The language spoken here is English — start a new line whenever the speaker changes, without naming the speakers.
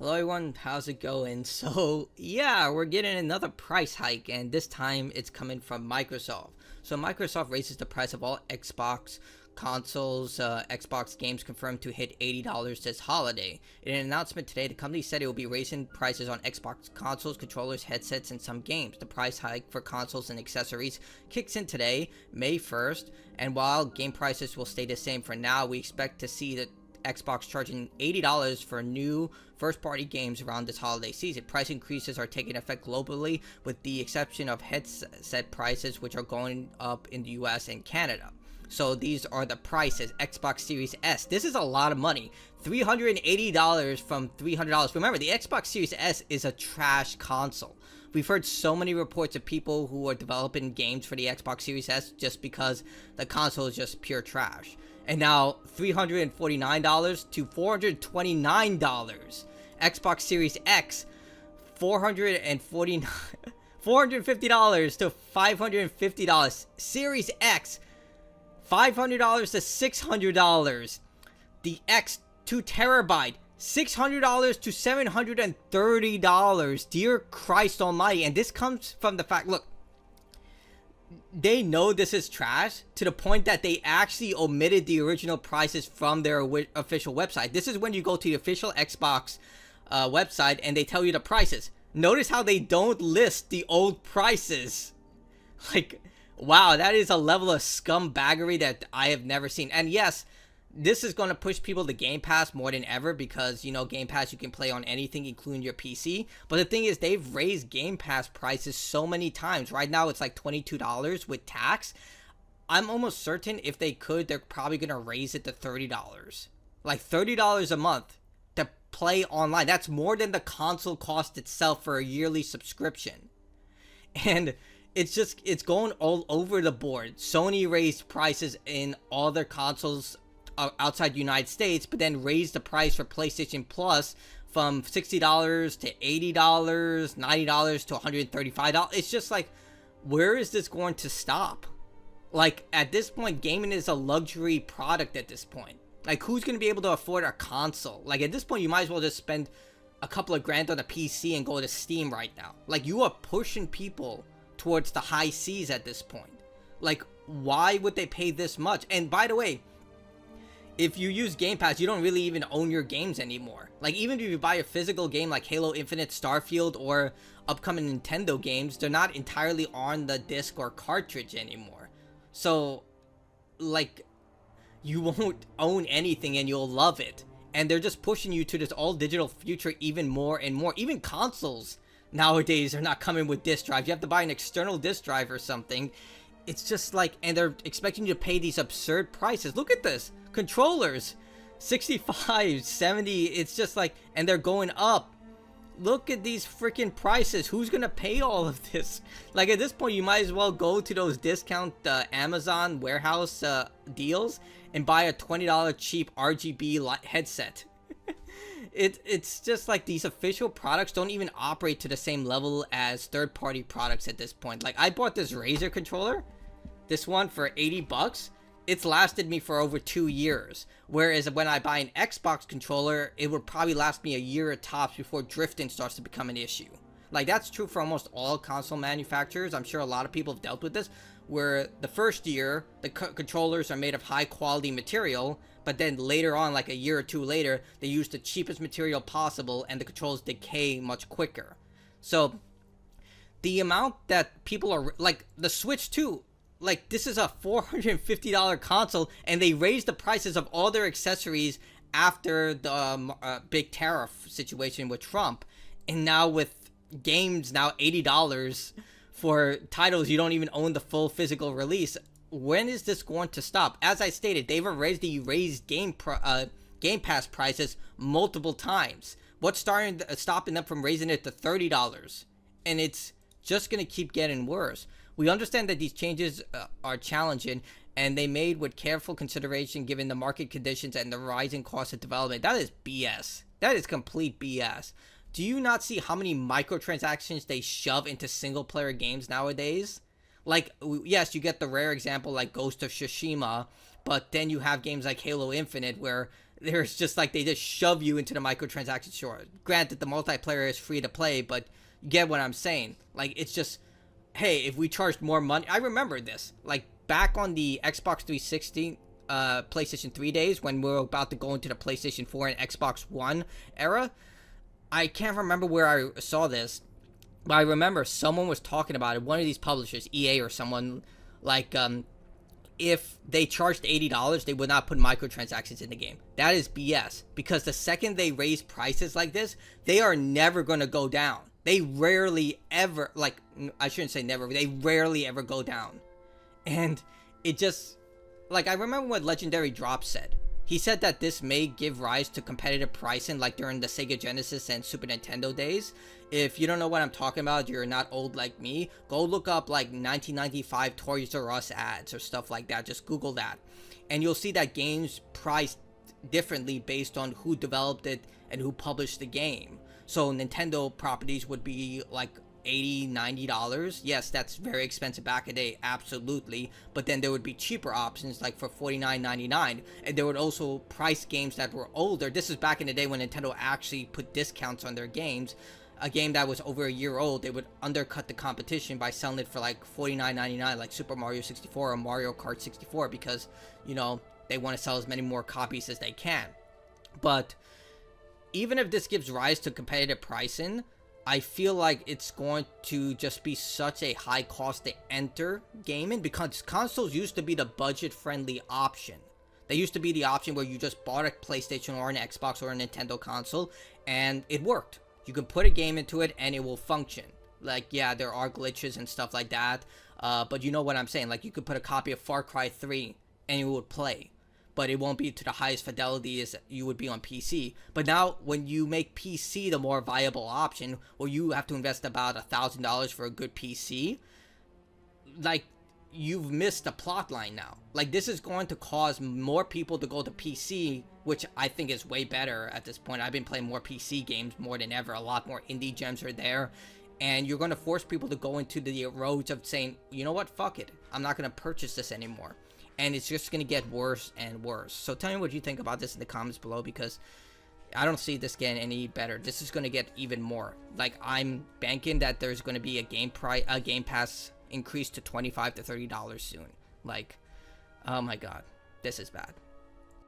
Hello everyone, how's it going? So yeah, we're getting another price hike, and this time it's coming from Microsoft. So Microsoft raises the price of all Xbox consoles. Xbox games confirmed to hit $80 this holiday. In an announcement today, the company said it will be raising prices on Xbox consoles, controllers, headsets, and some games. The price hike for consoles and accessories kicks in today, May 1st, and while game prices will stay the same for now, we expect to see that Xbox charging $80 for new first-party games around this holiday season. Price increases are taking effect globally, with the exception of headset prices, which are going up in the US and Canada. So these are the prices. Xbox Series S. This is a lot of money. $380 from $300. Remember, the Xbox Series S is a trash console. We've heard so many reports of people who are developing games for the Xbox Series S just because the console is just pure trash. And now $349 to $429. Xbox Series X, $450 to $550. Series X, $500 to $600. The X 2 terabyte, $600 to $730. Dear Christ almighty. And this comes from the fact, look, they know this is trash to the point that they actually omitted the original prices from their official website. This is when you go to the official Xbox website and they tell you the prices. Notice how they don't list the old prices. Like, wow, that is a level of scumbaggery that I have never seen. And yes, this is going to push people to Game Pass more than ever because, you know, Game Pass, you can play on anything, including your PC. But the thing is, they've raised Game Pass prices so many times. Right now, it's like $22 with tax. I'm almost certain if they could, they're probably going to raise it to $30. Like $30 a month to play online. That's more than the console cost itself for a yearly subscription. And it's going all over the board. Sony raised prices in all their consoles outside the United States, but then raised the price for PlayStation Plus from $60 to $80, $90 to $135. It's just like, where is this going to stop? Like, at this point, gaming is a luxury product at this point. Like, who's going to be able to afford a console? Like, at this point, you might as well just spend a couple of grand on a PC and go to Steam right now. Like, you are pushing people towards the high seas at this point. Like, why would they pay this much? And by the way, if you use Game Pass, you don't really even own your games anymore. Like, even if you buy a physical game like Halo Infinite, Starfield, or upcoming Nintendo games, they're not entirely on the disc or cartridge anymore. So, like, you won't own anything and you'll love it. And they're just pushing you to this all-digital future even more and more. Even consoles nowadays are not coming with disc drives. You have to buy an external disc drive or something. It's just like, and they're expecting you to pay these absurd prices. Look at this. Controllers, 65, 70. It's just like, and they're going up. Look at these freaking prices. Who's gonna pay all of this? Like, at this point, you might as well go to those discount Amazon warehouse deals and buy a $20 cheap RGB headset. It's just like these official products don't even operate to the same level as third-party products at this point. Like, I bought this Razer controller, this one, for $80. It's lasted me for over 2 years. Whereas when I buy an Xbox controller, it would probably last me a year at tops before drifting starts to become an issue. Like, that's true for almost all console manufacturers. I'm sure a lot of people have dealt with this, where the first year, the controllers are made of high quality material, but then later on, like a year or two later, they use the cheapest material possible and the controls decay much quicker. So, the amount that people are, like, the Switch 2, like, this is a $450 console, and they raised the prices of all their accessories after the big tariff situation with Trump. And now with games now $80 for titles you don't even own the full physical release. When is this going to stop? As I stated, they've already raised Game Pass prices multiple times. What's stopping them from raising it to $30? And it's just going to keep getting worse. We understand that these changes are challenging, and they made with careful consideration given the market conditions and the rising cost of development. That is BS. That is complete BS. Do you not see how many microtransactions they shove into single-player games nowadays? Like, yes, you get the rare example like Ghost of Tsushima, but then you have games like Halo Infinite where there's just like they just shove you into the microtransaction store. Granted, the multiplayer is free to play, but you get what I'm saying. Like, it's just, hey, if we charged more money, I remember this, like back on the Xbox 360, PlayStation 3 days, when we were about to go into the PlayStation 4 and Xbox One era. I can't remember where I saw this, but I remember someone was talking about it. One of these publishers, EA or someone, like, if they charged $80, they would not put microtransactions in the game. That is BS, because the second they raise prices like this, they are never going to go down. They rarely ever, like, I shouldn't say never, they rarely ever go down. And it just, like, I remember what Legendary Drop said. He said that this may give rise to competitive pricing like during the Sega Genesis and Super Nintendo days. If you don't know what I'm talking about, you're not old like me, go look up like 1995 Toys R Us ads or stuff like that. Just Google that. And you'll see that games priced differently based on who developed it and who published the game. So Nintendo properties would be like $80, $90. Yes, that's very expensive back in the day, absolutely. But then there would be cheaper options like for $49.99, and there would also price games that were older. This is back in the day when Nintendo actually put discounts on their games. A game that was over a year old, they would undercut the competition by selling it for like $49.99, like Super Mario 64 or Mario Kart 64, because, you know, they want to sell as many more copies as they can. But even if this gives rise to competitive pricing, I feel like it's going to just be such a high cost to enter gaming, because consoles used to be the budget-friendly option. They used to be the option where you just bought a PlayStation or an Xbox or a Nintendo console, and it worked. You can put a game into it, and it will function. Like, yeah, there are glitches and stuff like that, but you know what I'm saying. Like, you could put a copy of Far Cry 3, and it would play. But it won't be to the highest fidelity as you would be on PC. But now, when you make PC the more viable option, or you have to invest about $1,000 for a good PC, like, you've missed the plot line now. Like, this is going to cause more people to go to PC, which I think is way better at this point. I've been playing more PC games more than ever. A lot more indie gems are there. And you're going to force people to go into the roads of saying, you know what, fuck it, I'm not going to purchase this anymore. And it's just going to get worse and worse. So tell me what you think about this in the comments below, because I don't see this getting any better. This is going to get even more. Like, I'm banking that there's going to be a Game Pass increase to $25 to $30 soon. Like, oh my god, this is bad.